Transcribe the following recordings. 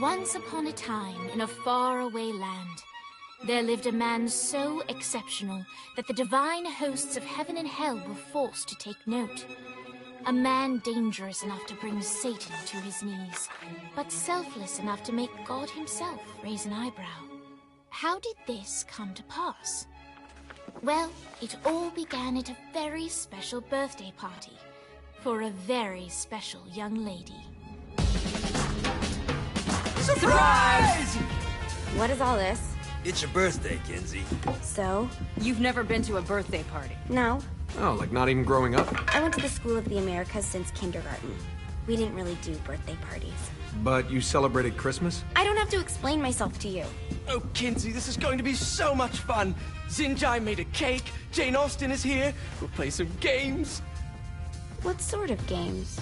Once upon a time, in a faraway land, there lived a man so exceptional that the divine hosts of heaven and hell were forced to take note. A man dangerous enough to bring Satan to his knees, but selfless enough to make God himself raise an eyebrow. How did this come to pass? Well, it all began at a very special birthday party for a very special young lady. Surprise! What is all this? It's your birthday, Kinsey. So? You've never been to a birthday party? No. Oh, like not even growing up? I went to the School of the Americas since kindergarten. We didn't really do birthday parties. But you celebrated Christmas? I don't have to explain myself to you. Oh, Kinsey, this is going to be so much fun. Xinjai made a cake, Jane Austen is here, we'll play some games. What sort of games?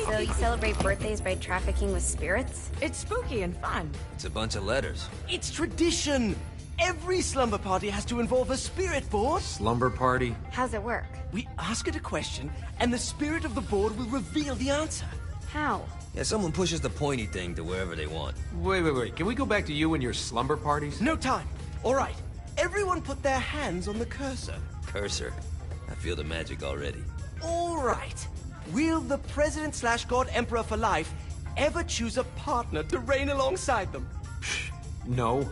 So you celebrate birthdays by trafficking with spirits? It's spooky and fun. It's a bunch of letters. It's tradition. Every slumber party has to involve a spirit board. Slumber party? How's it work? We ask it a question, and the spirit of the board will reveal the answer. How? Yeah, someone pushes the pointy thing to wherever they want. Wait. Can we go back to you and your slumber parties? No time. All right. Everyone put their hands on the cursor. Cursor. I feel the magic already. All right. Will the President/God Emperor for life ever choose a partner to reign alongside them? No.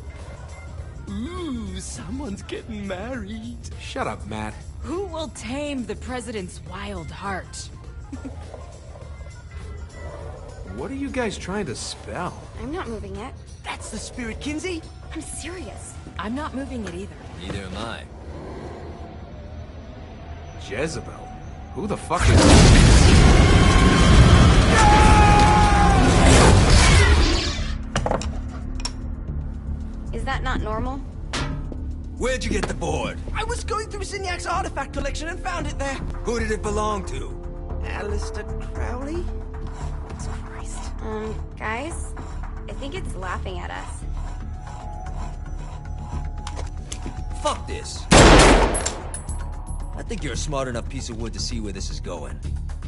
Ooh, someone's getting married. Shut up, Matt. Who will tame the president's wild heart? What are you guys trying to spell? I'm not moving it. That's the spirit, Kinsey. I'm serious. I'm not moving it either. Neither am I. Jezebel? Who the fuck is... Is that not normal? Where'd you get the board? I was going through Zinniak's artifact collection and found it there. Who did it belong to? Alistair Crowley? Christ. Guys? I think it's laughing at us. Fuck this. I think you're a smart enough piece of wood to see where this is going.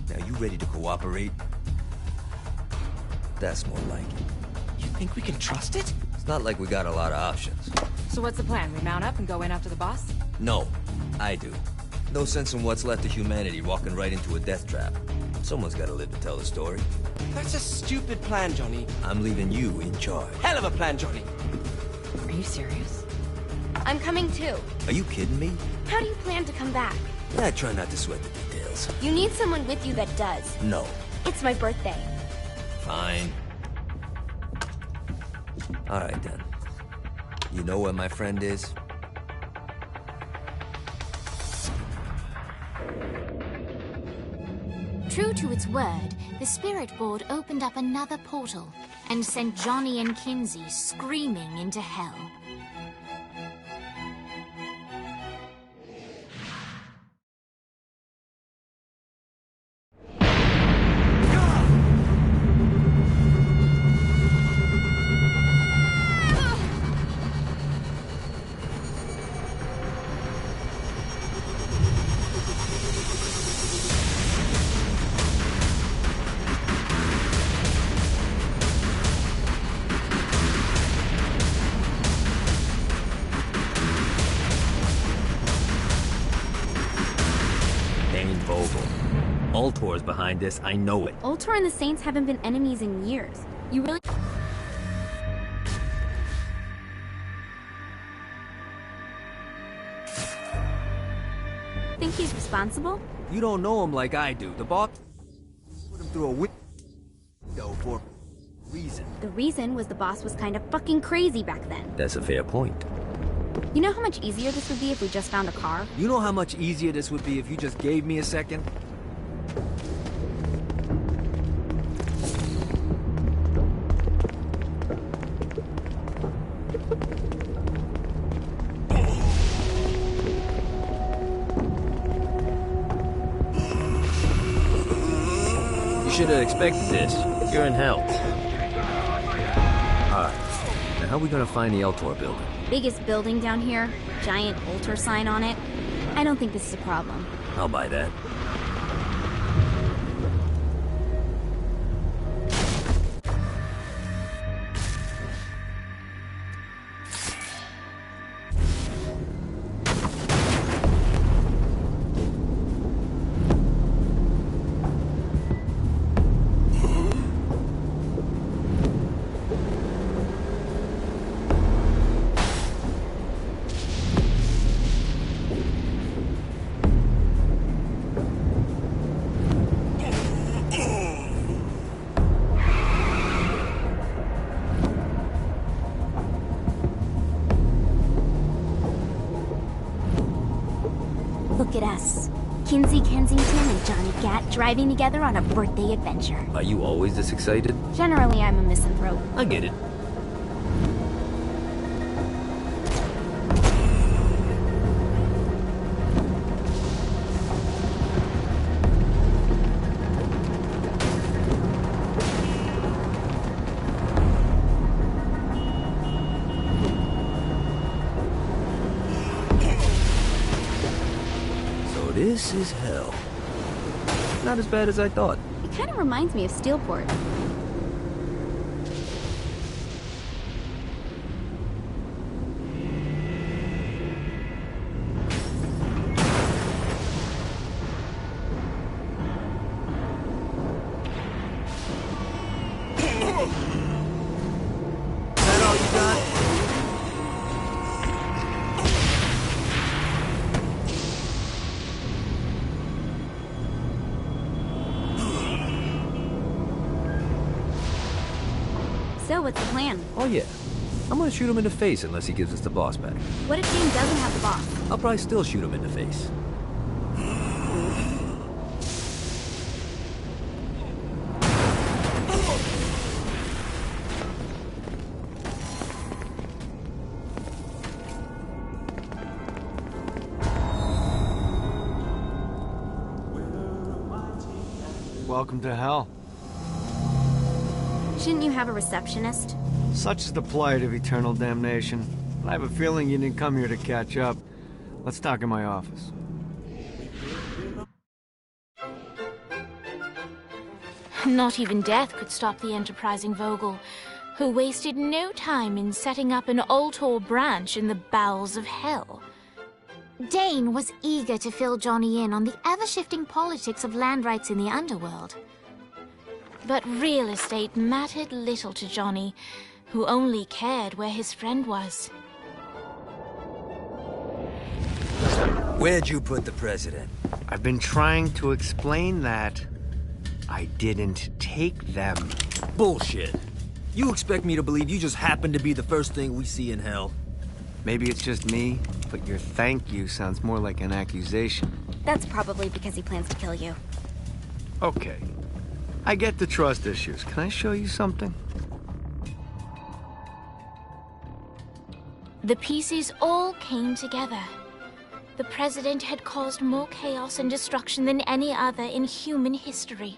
Now, you ready to cooperate? That's more like it. You think we can trust it? It's not like we got a lot of options. So what's the plan? We mount up and go in after the boss? No, I do. No sense in what's left of humanity walking right into a death trap. Someone's gotta live to tell the story. That's a stupid plan, Johnny. I'm leaving you in charge. Hell of a plan, Johnny. Are you serious? I'm coming too. Are you kidding me? How do you plan to come back? I try not to sweat the details. You need someone with you that does. No. It's my birthday. Fine. Alright then. You know where my friend is? True to its word, the spirit board opened up another portal and sent Johnny and Kinsey screaming into hell. Ultor's behind this, I know it. Ultor and the Saints haven't been enemies in years. You really... think he's responsible? You don't know him like I do. The boss put him through a window for a reason. The reason was the boss was kind of fucking crazy back then. That's a fair point. You know how much easier this would be if we just found a car? You know how much easier this would be if you just gave me a second? You should have expected this. You're in hell. Alright. Now how are we gonna find the Eltor building? Biggest building down here, giant altar sign on it. I don't think this is a problem. I'll buy that. Look at us. Kinsey Kensington and Johnny Gat driving together on a birthday adventure. Are you always this excited? Generally, I'm a misanthrope. I get it. This is hell. Not as bad as I thought. It kind of reminds me of Steelport. Is that all you got? So, what's the plan? Oh yeah. I'm gonna shoot him in the face unless he gives us the boss back. What if Dane doesn't have the boss? I'll probably still shoot him in the face. Welcome to hell. Shouldn't you have a receptionist? Such is the plight of eternal damnation. I have a feeling you didn't come here to catch up. Let's talk in my office. Not even death could stop the enterprising Vogel, who wasted no time in setting up an Ultor branch in the bowels of hell. Dane was eager to fill Johnny in on the ever-shifting politics of land rights in the underworld. But real estate mattered little to Johnny, who only cared where his friend was. Where'd you put the president? I've been trying to explain that. I didn't take them. Bullshit. You expect me to believe you just happened to be the first thing we see in hell? Maybe it's just me, but your thank you sounds more like an accusation. That's probably because he plans to kill you. Okay. I get the trust issues. Can I show you something? The pieces all came together. The president had caused more chaos and destruction than any other in human history.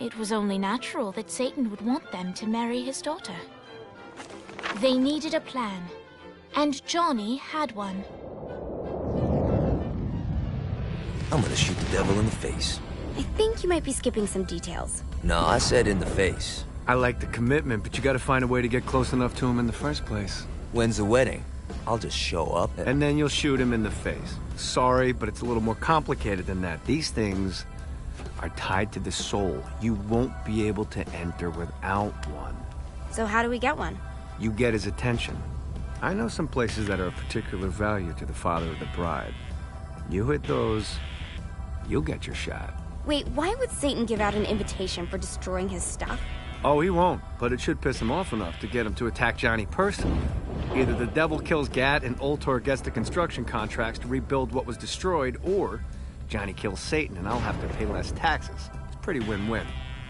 It was only natural that Satan would want them to marry his daughter. They needed a plan, and Johnny had one. I'm gonna shoot the devil in the face. I think you might be skipping some details. No, I said in the face. I like the commitment, but you gotta find a way to get close enough to him in the first place. When's the wedding? I'll just show up And then you'll shoot him in the face. Sorry, but it's a little more complicated than that. These things are tied to the soul. You won't be able to enter without one. So how do we get one? You get his attention. I know some places that are of particular value to the father of the bride. You hit those, you'll get your shot. Wait, why would Satan give out an invitation for destroying his stuff? Oh, he won't, but it should piss him off enough to get him to attack Johnny personally. Either the devil kills Gat and Ultor gets the construction contracts to rebuild what was destroyed, or Johnny kills Satan and I'll have to pay less taxes. It's pretty win-win.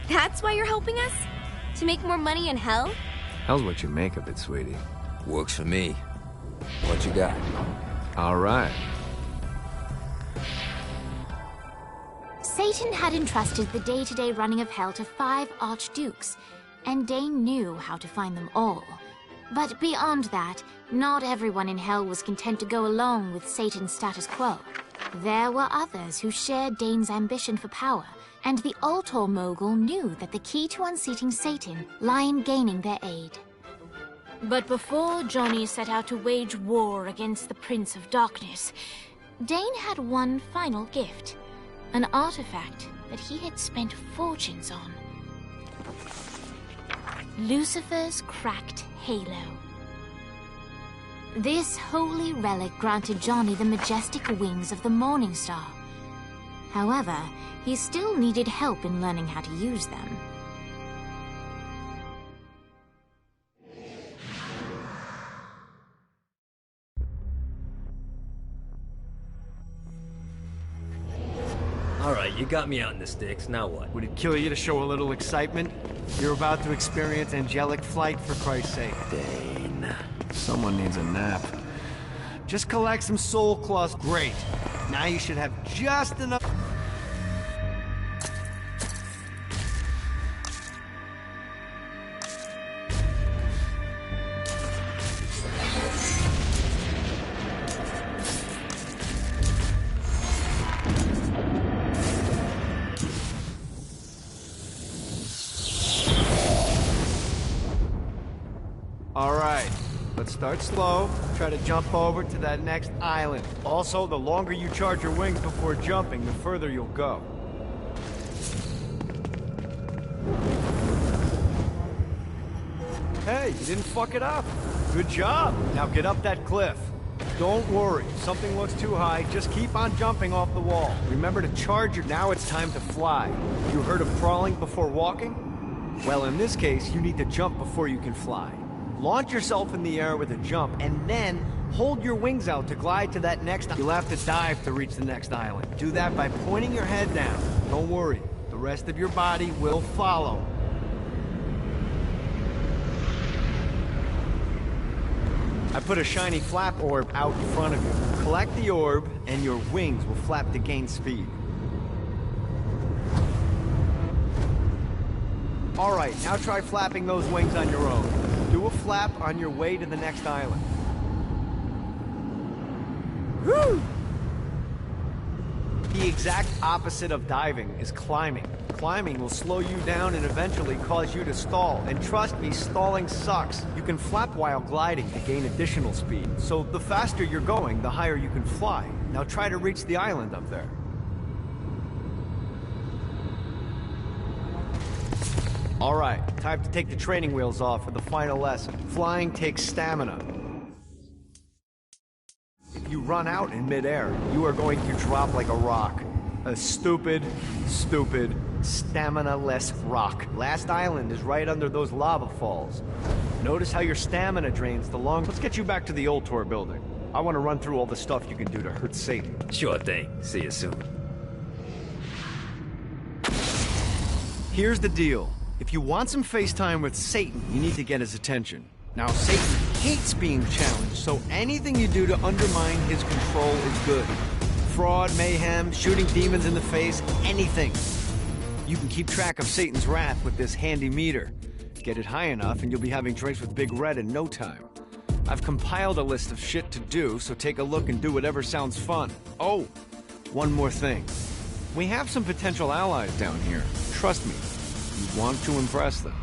That's why you're helping us? To make more money in hell? Hell's what you make of it, sweetie. Works for me. What you got? All right. Satan had entrusted the day-to-day running of hell to 5 archdukes, and Dane knew how to find them all. But beyond that, not everyone in Hell was content to go along with Satan's status quo. There were others who shared Dane's ambition for power, and the Ultor mogul knew that the key to unseating Satan lay in gaining their aid. But before Johnny set out to wage war against the Prince of Darkness, Dane had one final gift, an artifact that he had spent fortunes on. Lucifer's cracked halo. This holy relic granted Johnny the majestic wings of the Morning Star. However, he still needed help in learning how to use them. Alright, you got me on the sticks, now what? Would it kill you to show a little excitement? You're about to experience angelic flight, for Christ's sake. Dane. Someone needs a nap. Just collect some soul claws. Great. Now you should have just enough... Alright, let's start slow. Try to jump over to that next island. Also, the longer you charge your wings before jumping, the further you'll go. Hey, you didn't fuck it up. Good job. Now get up that cliff. Don't worry, if something looks too high, just keep on jumping off the wall. Remember to charge your... Now it's time to fly. You heard of crawling before walking? Well, in this case, you need to jump before you can fly. Launch yourself in the air with a jump, and then hold your wings out to glide to that next... You'll have to dive to reach the next island. Do that by pointing your head down. Don't worry, the rest of your body will follow. I put a shiny flap orb out in front of you. Collect the orb, and your wings will flap to gain speed. Alright, now try flapping those wings on your own. Do a flap on your way to the next island. Woo! The exact opposite of diving is climbing. Climbing will slow you down and eventually cause you to stall. And trust me, stalling sucks. You can flap while gliding to gain additional speed. So the faster you're going, the higher you can fly. Now try to reach the island up there. Alright, time to take the training wheels off for the final lesson. Flying takes stamina. If you run out in midair, you are going to drop like a rock. A stupid, stamina-less rock. Last island is right under those lava falls. Notice how your stamina drains the long... Let's get you back to the Ultor building. I want to run through all the stuff you can do to hurt Satan. Sure thing. See you soon. Here's the deal. If you want some FaceTime with Satan, you need to get his attention. Now, Satan hates being challenged, so anything you do to undermine his control is good. Fraud, mayhem, shooting demons in the face, anything. You can keep track of Satan's wrath with this handy meter. Get it high enough and you'll be having drinks with Big Red in no time. I've compiled a list of shit to do, so take a look and do whatever sounds fun. Oh, one more thing. We have some potential allies down here. Trust me. You want to impress them.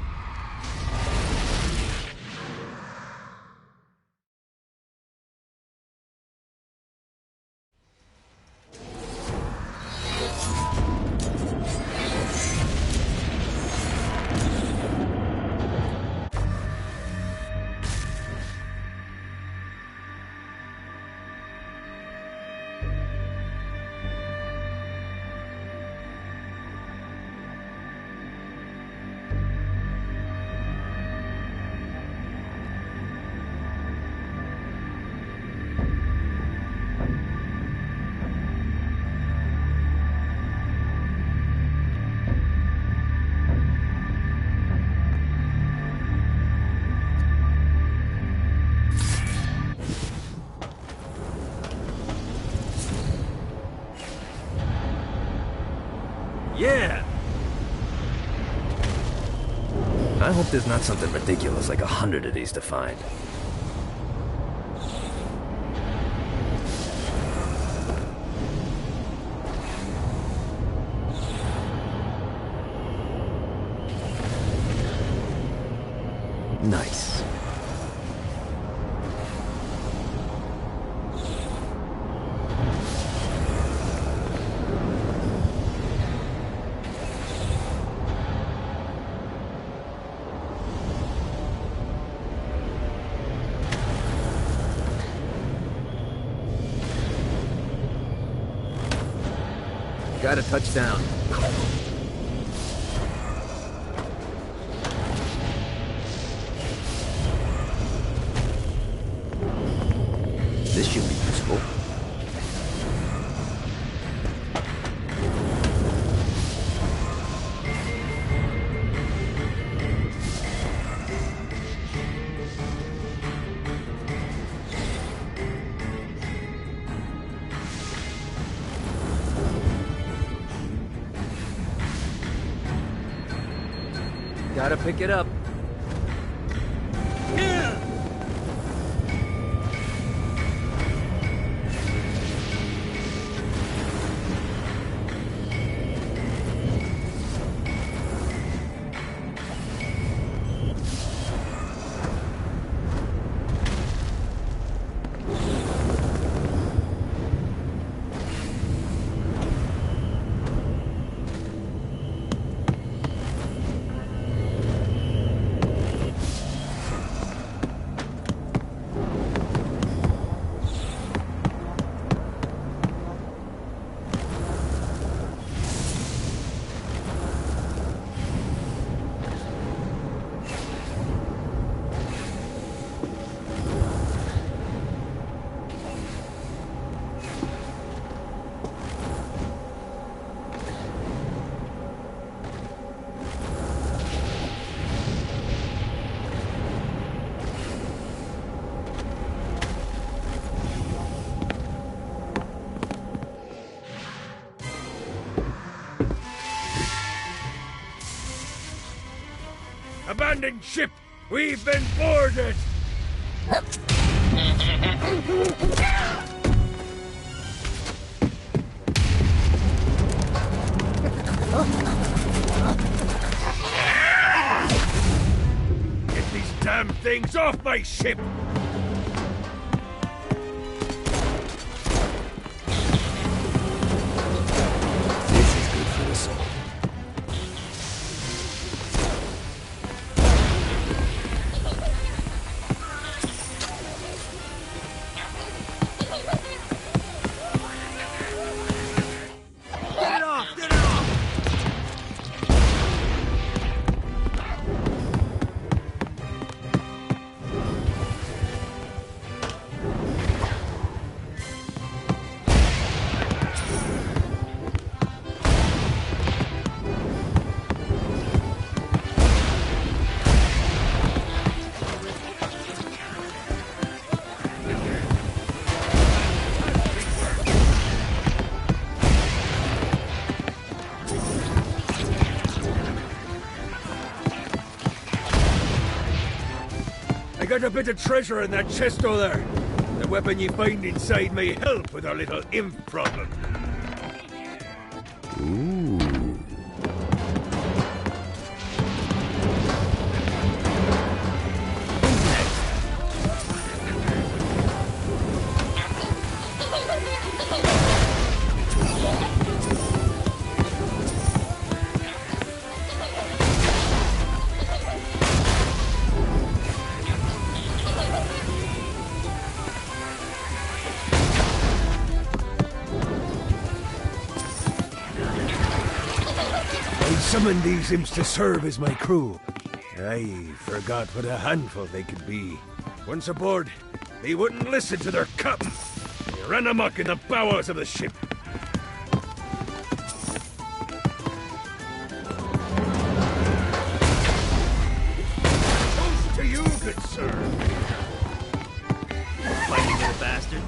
I hope there's not something ridiculous like 100 of these to find. Nice. Got a touchdown. This should be useful. Gotta pick it up. Abandoned ship! We've been boarded! Get these damn things off my ship! This is good for the soul. I got a bit of treasure in that chest over there. The weapon you find inside may help with our little imp problem. Ooh. Summoned these imps to serve as my crew. I forgot what a handful they could be. Once aboard, they wouldn't listen to their captain. They ran amok in the bowels of the ship. Toast to you, good sir. Fighting little bastard.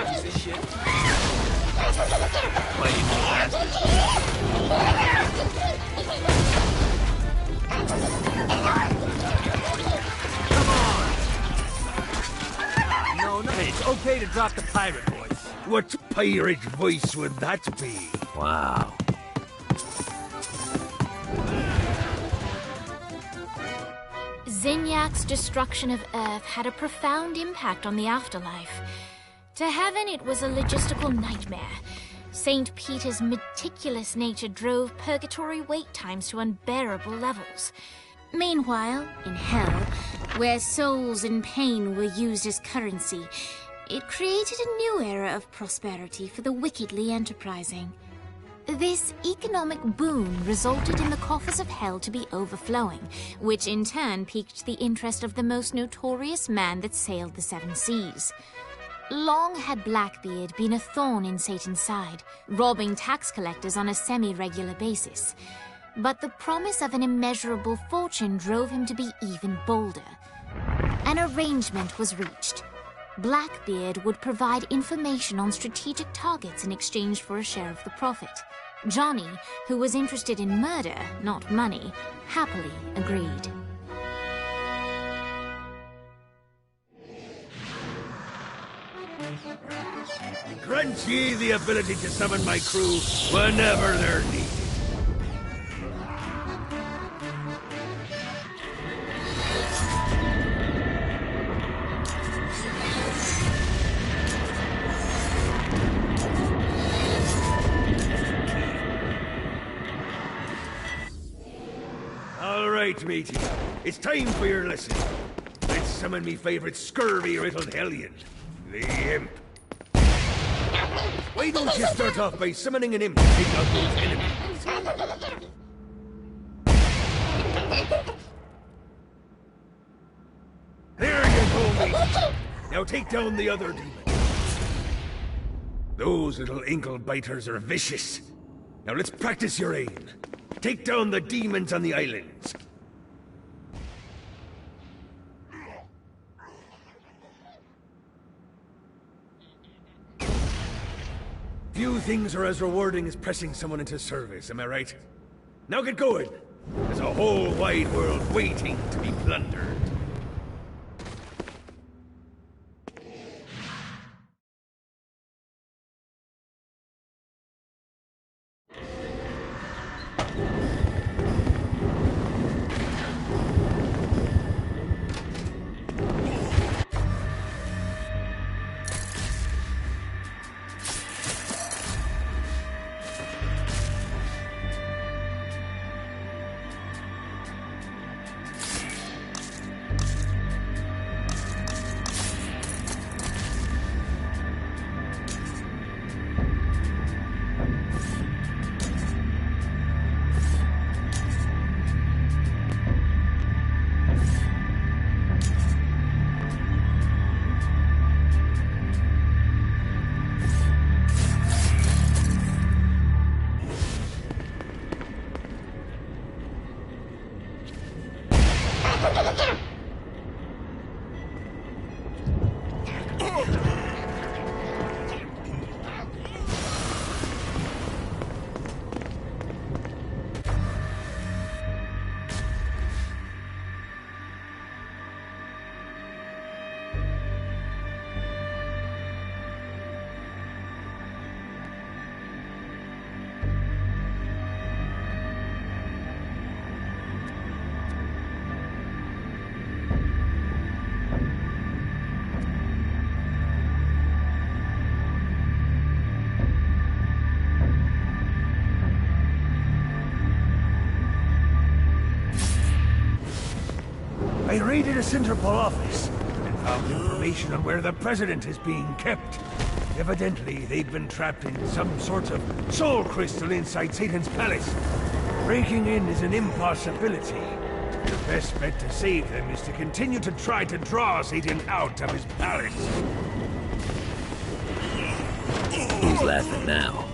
Piece of shit. Fighting little bastard. drop the pirate voice. What pirate voice would that be? Wow. Zinyak's destruction of Earth had a profound impact on the afterlife. To heaven, it was a logistical nightmare. St. Peter's meticulous nature drove purgatory wait times to unbearable levels. Meanwhile, in hell, where souls in pain were used as currency, it created a new era of prosperity for the wickedly enterprising. This economic boom resulted in the coffers of hell to be overflowing, which in turn piqued the interest of the most notorious man that sailed the seven seas. Long had Blackbeard been a thorn in Satan's side, robbing tax collectors on a semi-regular basis. But the promise of an immeasurable fortune drove him to be even bolder. An arrangement was reached. Blackbeard would provide information on strategic targets in exchange for a share of the profit. Johnny, who was interested in murder, not money, happily agreed. Grant ye the ability to summon my crew whenever they're needed. All right, matey. It's time for your lesson. Let's summon me favorite scurvy-riddled hellion, the Imp. Why don't you start off by summoning an imp to take out those enemies? There you go, mate. Now take down the other demons. Those little ankle biters are vicious. Now let's practice your aim. Take down the demons on the islands. Few things are as rewarding as pressing someone into service, am I right? Now get going! There's a whole wide world waiting to be plundered. I raided a Centerpol office and found information on where the President is being kept. Evidently, they've been trapped in some sort of soul crystal inside Satan's palace. Breaking in is an impossibility. The best bet to save them is to continue to try to draw Satan out of his palace. Who's laughing now?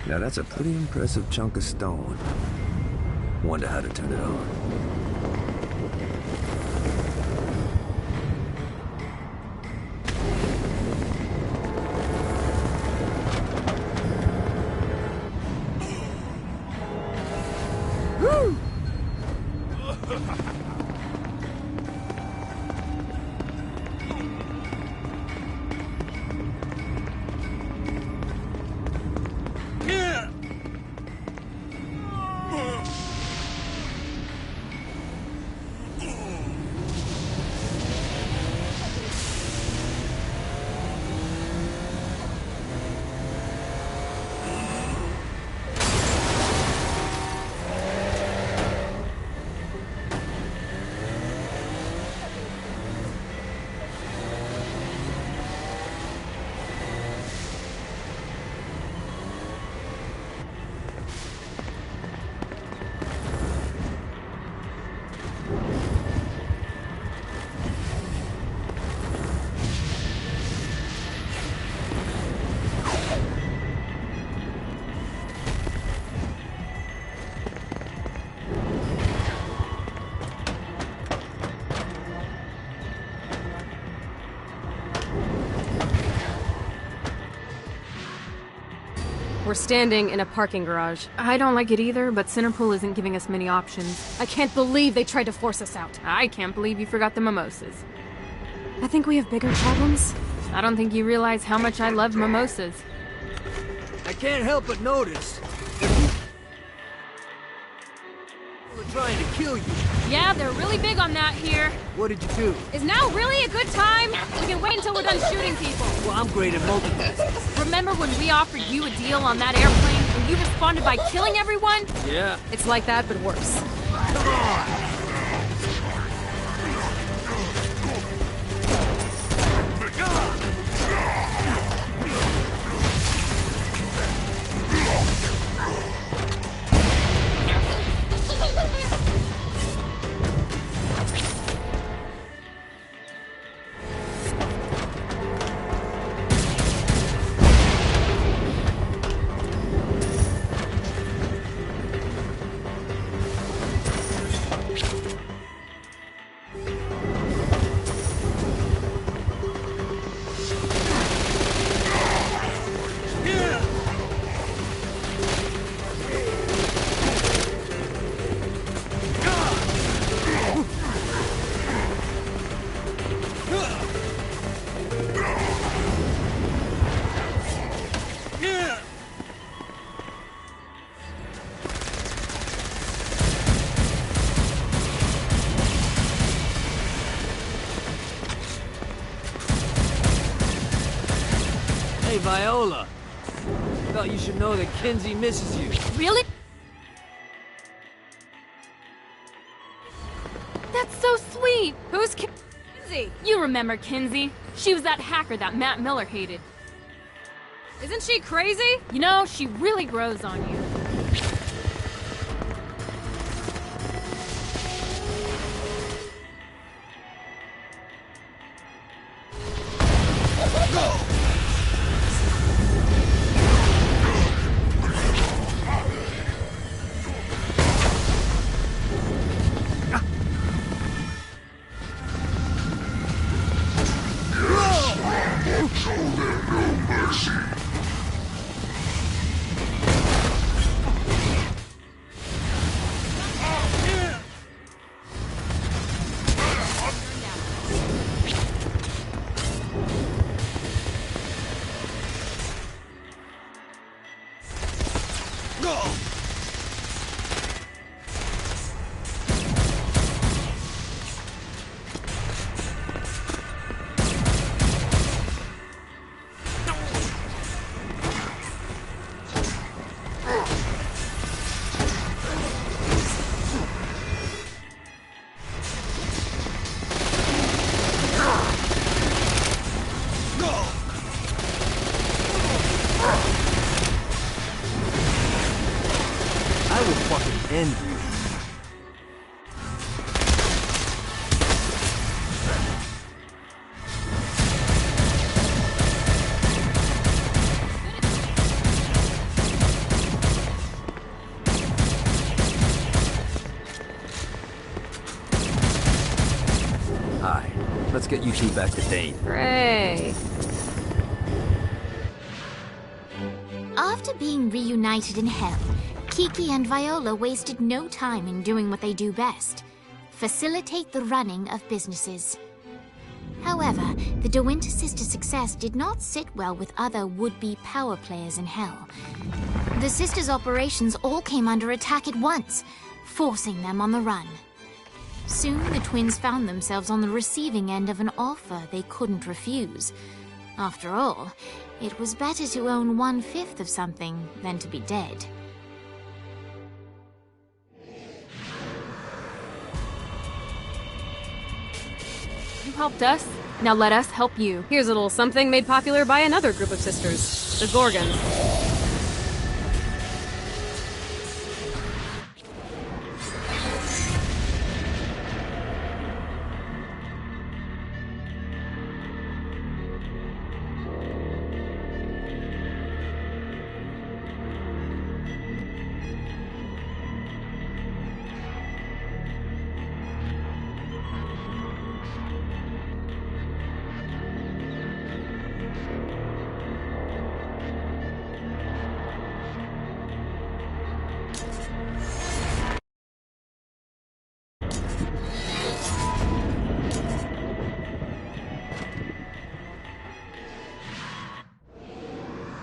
Now that's a pretty impressive chunk of stone. Wonder how to turn it on. We're standing in a parking garage. I don't like it either, but Centerpool isn't giving us many options. I can't believe they tried to force us out. I can't believe you forgot the mimosas. I think we have bigger problems. I don't think you realize how much I love mimosas. I can't help but notice. We're trying to kill you. Yeah, they're really big on that here. What did you do? Is now really a good time? We can wait until we're done shooting people. Well, I'm great at multitasking. Remember when we offered you a deal on that airplane and you responded by killing everyone? Yeah. It's like that, but worse. Come on! Hey, Viola. Thought you should know that Kinsey misses you. Really? That's so sweet. Who's Kinsey? You remember Kinsey. She was that hacker that Matt Miller hated. Isn't she crazy? You know, she really grows on you. I will fucking end you. get you two back to Dane. Hooray! After being reunited in Hell, Kiki and Viola wasted no time in doing what they do best: facilitate the running of businesses. However, the De Winter sisters' success did not sit well with other would-be power players in Hell. The sisters' operations all came under attack at once, forcing them on the run. Soon, the twins found themselves on the receiving end of an offer they couldn't refuse. After all, it was better to own 1/5 of something than to be dead. You helped us, now let us help you. Here's a little something made popular by another group of sisters, the Gorgons.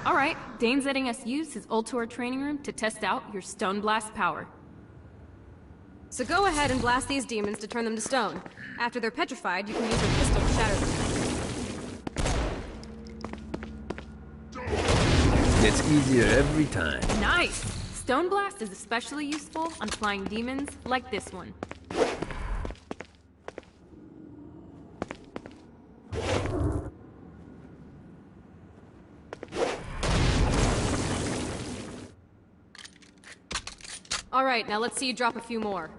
Alright, Dane's letting us use his Ultor training room to test out your Stone Blast power. So go ahead and blast these demons to turn them to stone. After they're petrified, you can use your pistol to shatter them. It's easier every time. Nice! Stone Blast is especially useful on flying demons like this one. Alright, now let's see you drop a few more.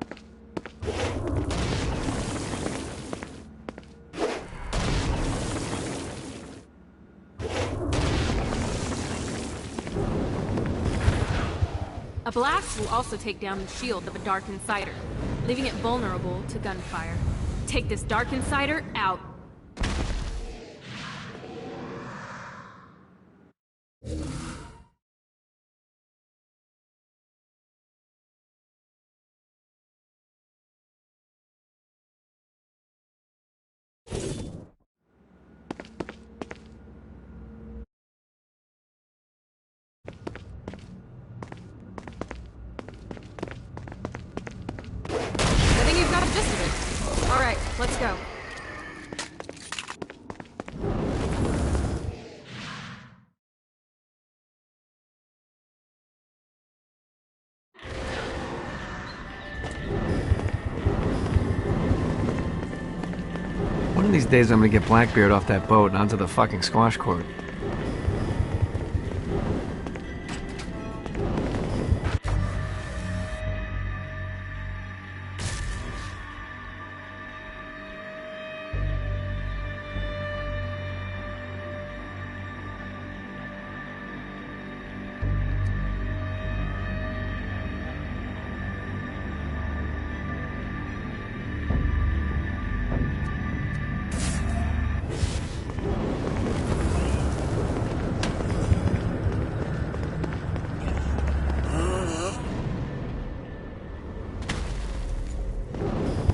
A blast will also take down the shield of a Dark Insider, leaving it vulnerable to gunfire. Take this Dark Insider out. I think you've got the gist of it. Alright, let's go. One of these days I'm gonna get Blackbeard off that boat and onto the fucking squash court.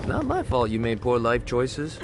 Not my fault you made poor life choices.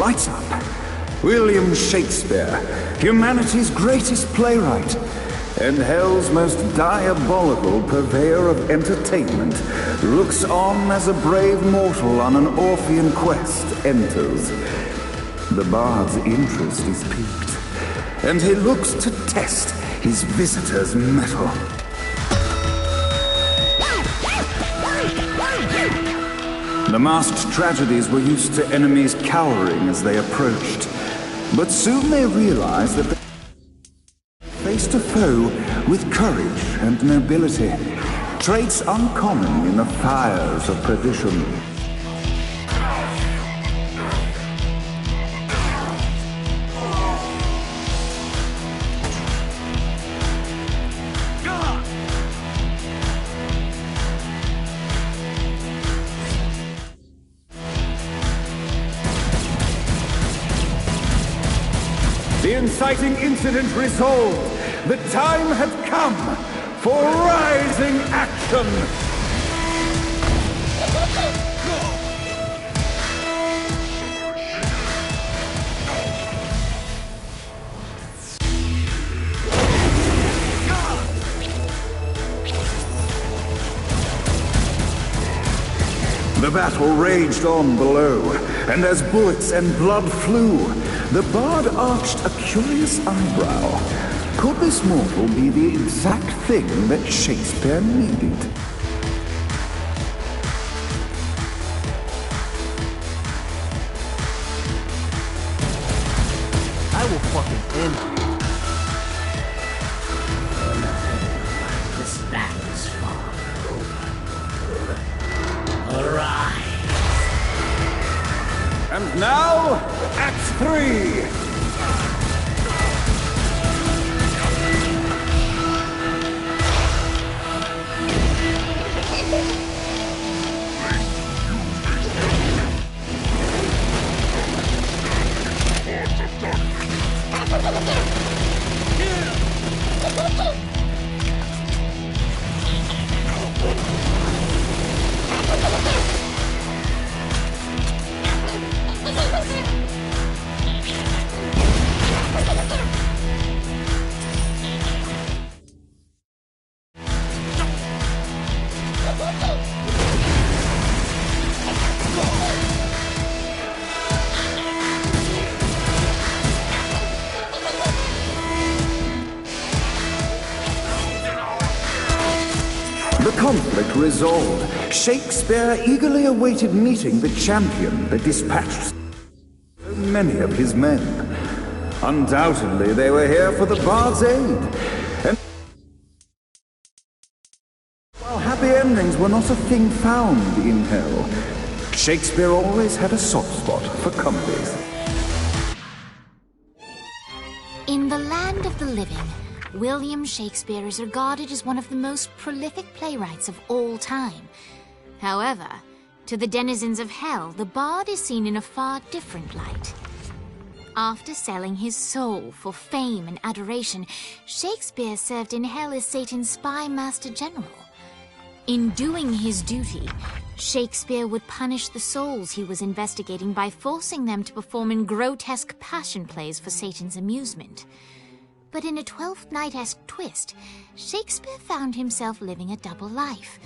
fights up. William Shakespeare, humanity's greatest playwright, and hell's most diabolical purveyor of entertainment, looks on as a brave mortal on an Orphean quest enters. The bard's interest is piqued, and he looks to test his visitor's mettle. The masked tragedies were used to enemies cowering as they approached, but soon they realized that they faced a foe with courage and nobility, traits uncommon in the fires of perdition. The inciting incident resolved. The time had come for rising action. The battle raged on below, and as bullets and blood flew, the bard arched a curious eyebrow. Could this mortal be the exact thing that Shakespeare needed? I will fucking end you. This battle is far over. Arise! And now, Act 3! The conflict resolved, Shakespeare eagerly awaited meeting the champion that dispatched so many of his men. Undoubtedly, they were here for the bard's aid. And while happy endings were not a thing found in hell, Shakespeare always had a soft spot for comedies. In the land of the living, William Shakespeare is regarded as one of the most prolific playwrights of all time. However, to the denizens of hell, the bard is seen in a far different light. After selling his soul for fame and adoration, Shakespeare served in hell as Satan's spy master general. In doing his duty, Shakespeare would punish the souls he was investigating by forcing them to perform in grotesque passion plays for Satan's amusement. But in a Twelfth Night-esque twist, Shakespeare found himself living a double life.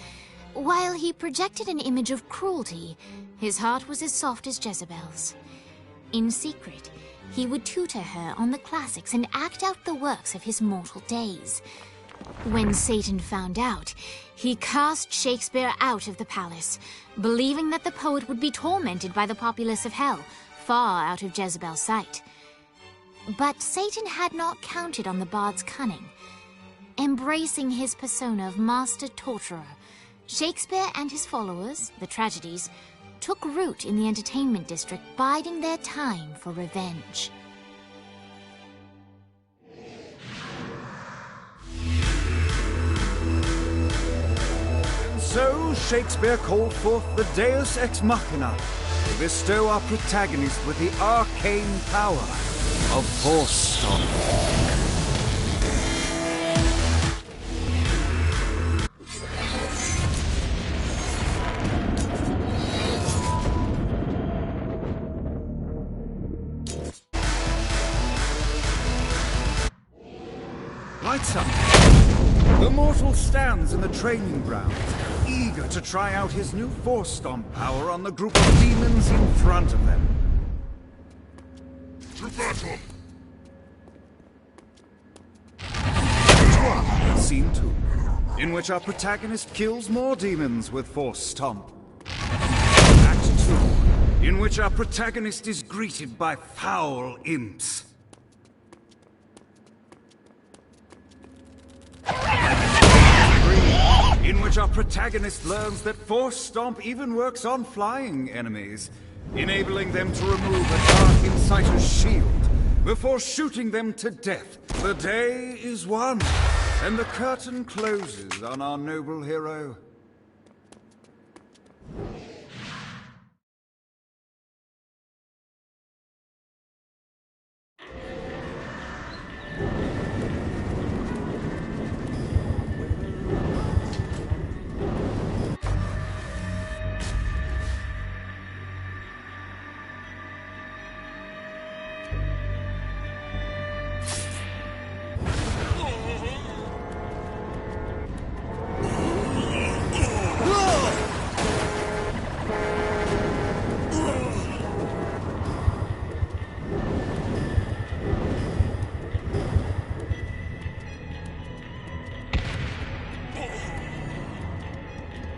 While he projected an image of cruelty, his heart was as soft as Jezebel's. In secret, he would tutor her on the classics and act out the works of his mortal days. When Satan found out, he cast Shakespeare out of the palace, believing that the poet would be tormented by the populace of hell, far out of Jezebel's sight. But Satan had not counted on the bard's cunning. Embracing his persona of master torturer, Shakespeare and his followers, the tragedies, took root in the entertainment district, biding their time for revenge. And so Shakespeare called forth the Deus Ex Machina to bestow our protagonist with the arcane power of Force Stone. lights up. The mortal stands in the training grounds, eager to try out his new Force Stomp power on the group of demons in front of them. To battle! Scene 2, in which our protagonist kills more demons with Force Stomp. Act 2, in which our protagonist is greeted by foul imps. In which our protagonist learns that Force Stomp even works on flying enemies, enabling them to remove a Dark Inciter's shield before shooting them to death. The day is won, and the curtain closes on our noble hero.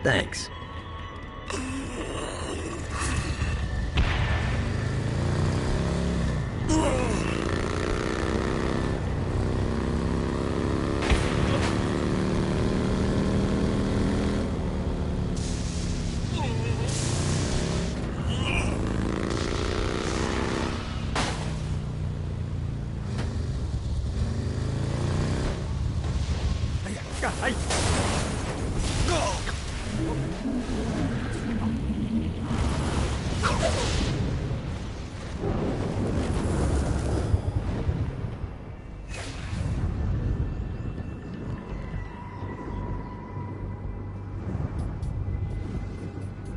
Thanks.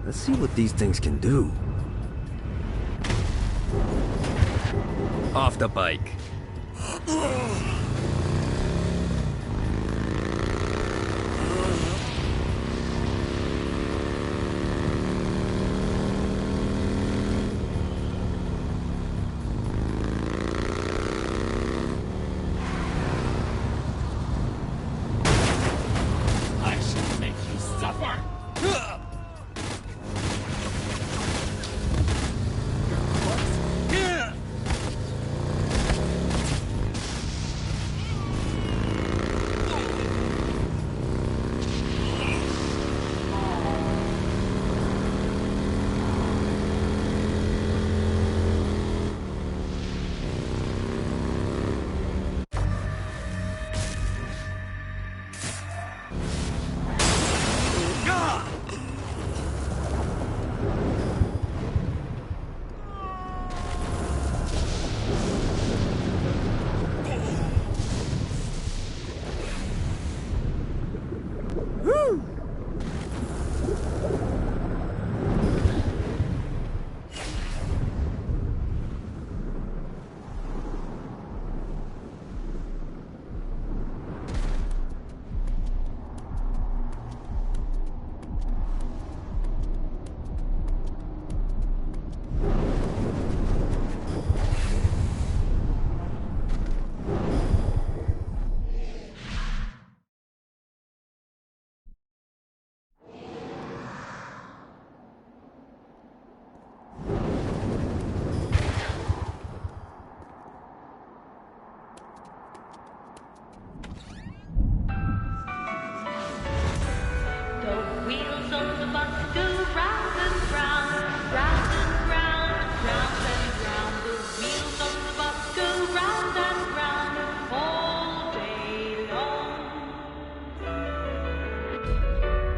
Let's see what these things can do. Off the bike. I shall make you suffer.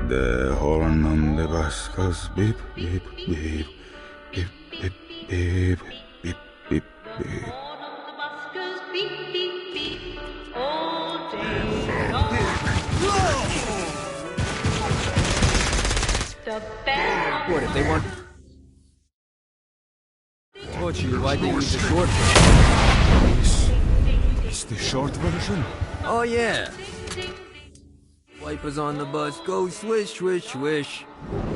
The horn on the bus goes beep, beep, beep, beep, beep, beep, beep, beep, beep. What if they want torture you? Why'd they use the short version? It's the short version. Oh yeah. Wipers on the bus go swish, swish, swish.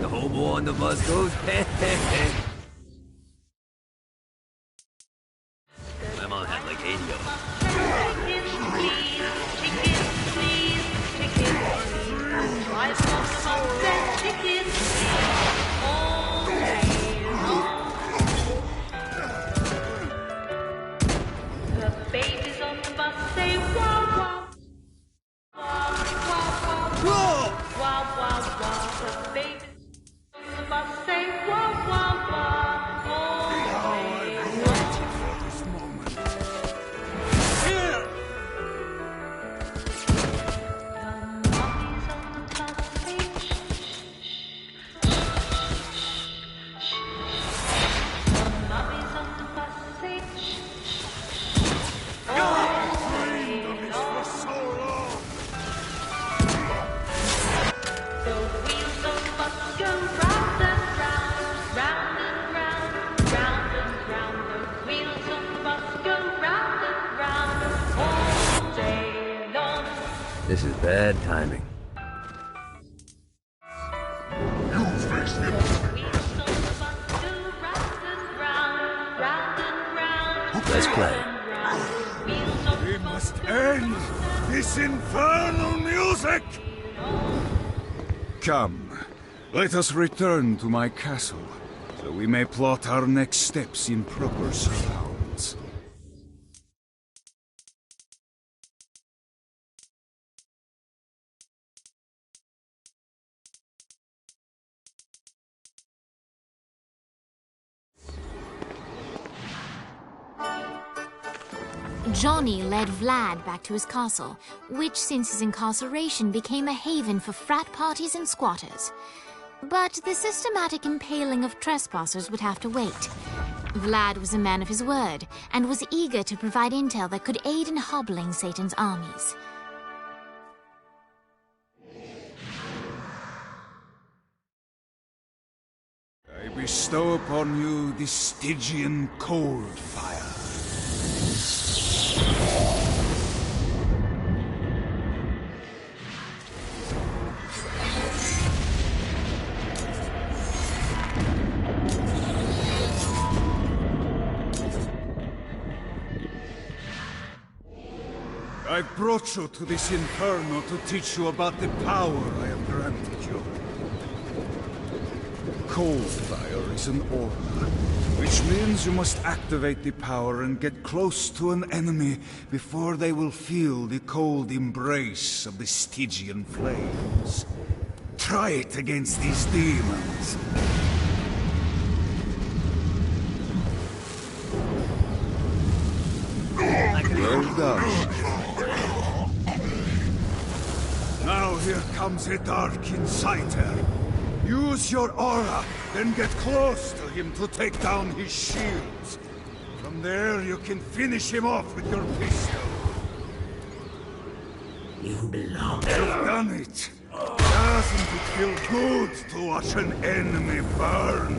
The hobo on the bus goes heh, heh, heh. My mom had like 80 of them. The babies on the bus say wow wow. Wow wow wow. The babies on the bus say wow wow wow. Oh, I've waited for this moment. Here. The mummies on the bus say shh shh shh. The mummies on the bus say shh. This is bad timing. Let's play. We must end this infernal music! Come, let us return to my castle, so we may plot our next steps in proper surrounds. Johnny led Vlad back to his castle, which since his incarceration became a haven for frat parties and squatters. But the systematic impaling of trespassers would have to wait. Vlad was a man of his word, and was eager to provide intel that could aid in hobbling Satan's armies. I bestow upon you the Stygian cold fire. I brought you to this inferno to teach you about the power I have granted you. Cold fire is an aura, which means you must activate the power and get close to an enemy before they will feel the cold embrace of the Stygian flames. Try it against these demons. Well done. Now here comes a dark inciter. Use your aura, then get close to him to take down his shields. From there, you can finish him off with your pistol. You belong. You've done it. Doesn't it feel good to watch an enemy burn?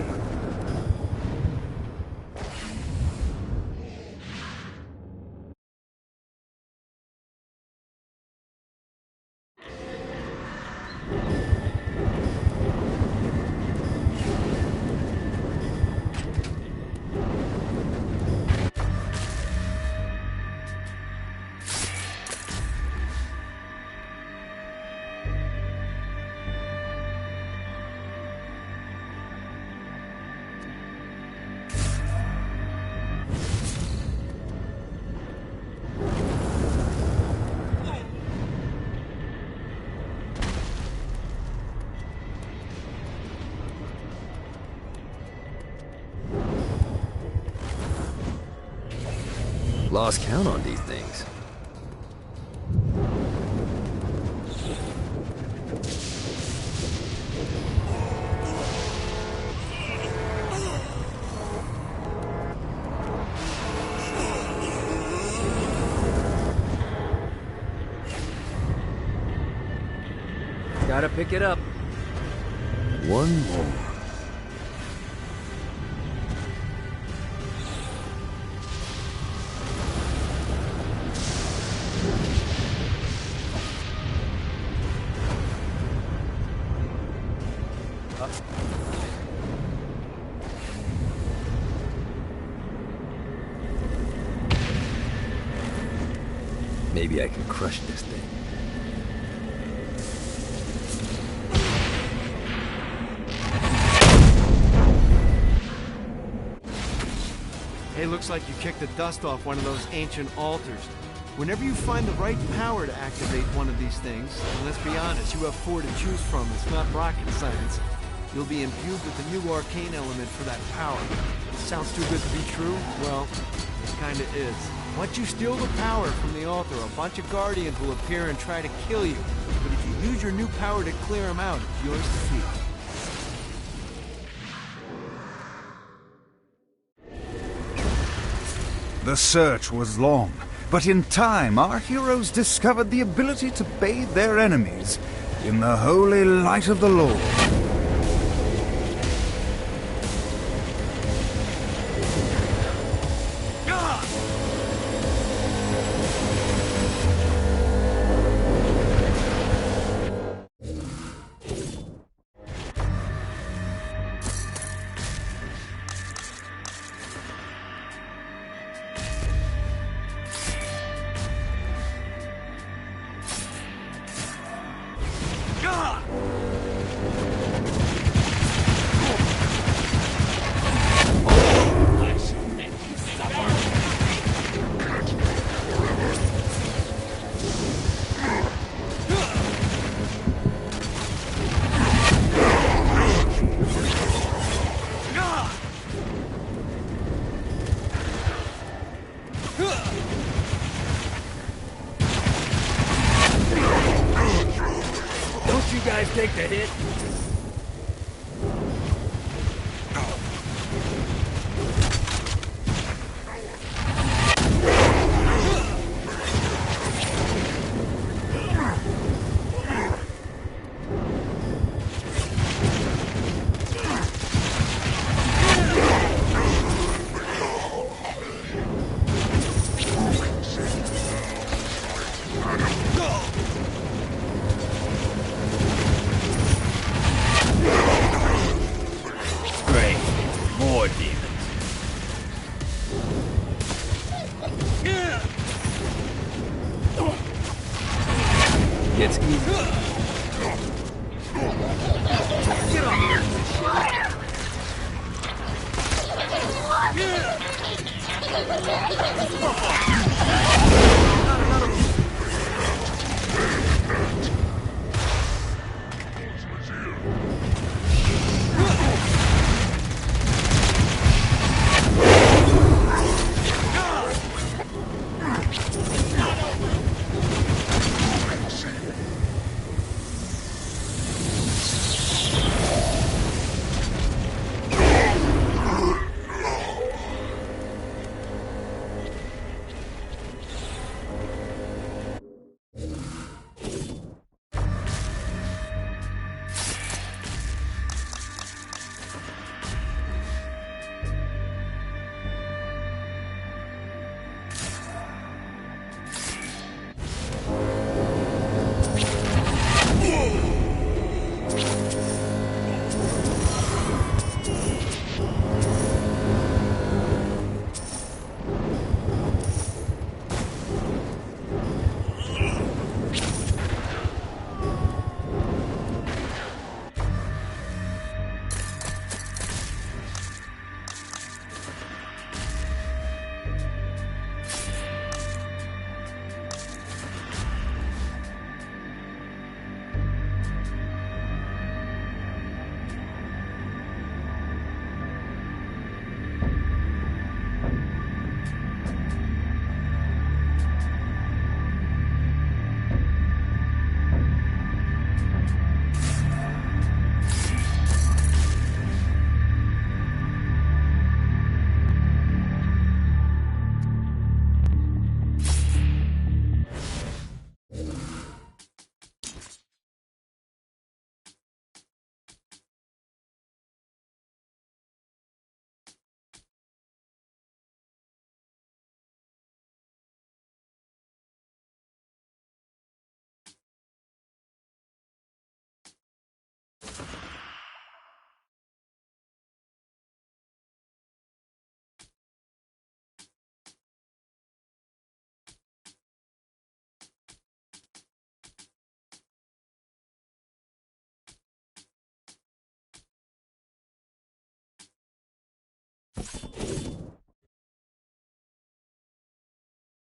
Lost count on these things. Gotta pick it up. One more. Maybe I can crush this thing. Hey, looks like you kicked the dust off one of those ancient altars. Whenever you find the right power to activate one of these things, and let's be honest, you have 4 to choose from, it's not rocket science, you'll be imbued with a new arcane element for that power. Sounds too good to be true? Well, it kinda is. Once you steal the power from the altar, a bunch of Guardians will appear and try to kill you. But if you use your new power to clear them out, it's yours to keep. The search was long, but in time our heroes discovered the ability to bathe their enemies in the holy light of the Lord. Don't you guys take the hit? More demons. Gets easy. Get on here!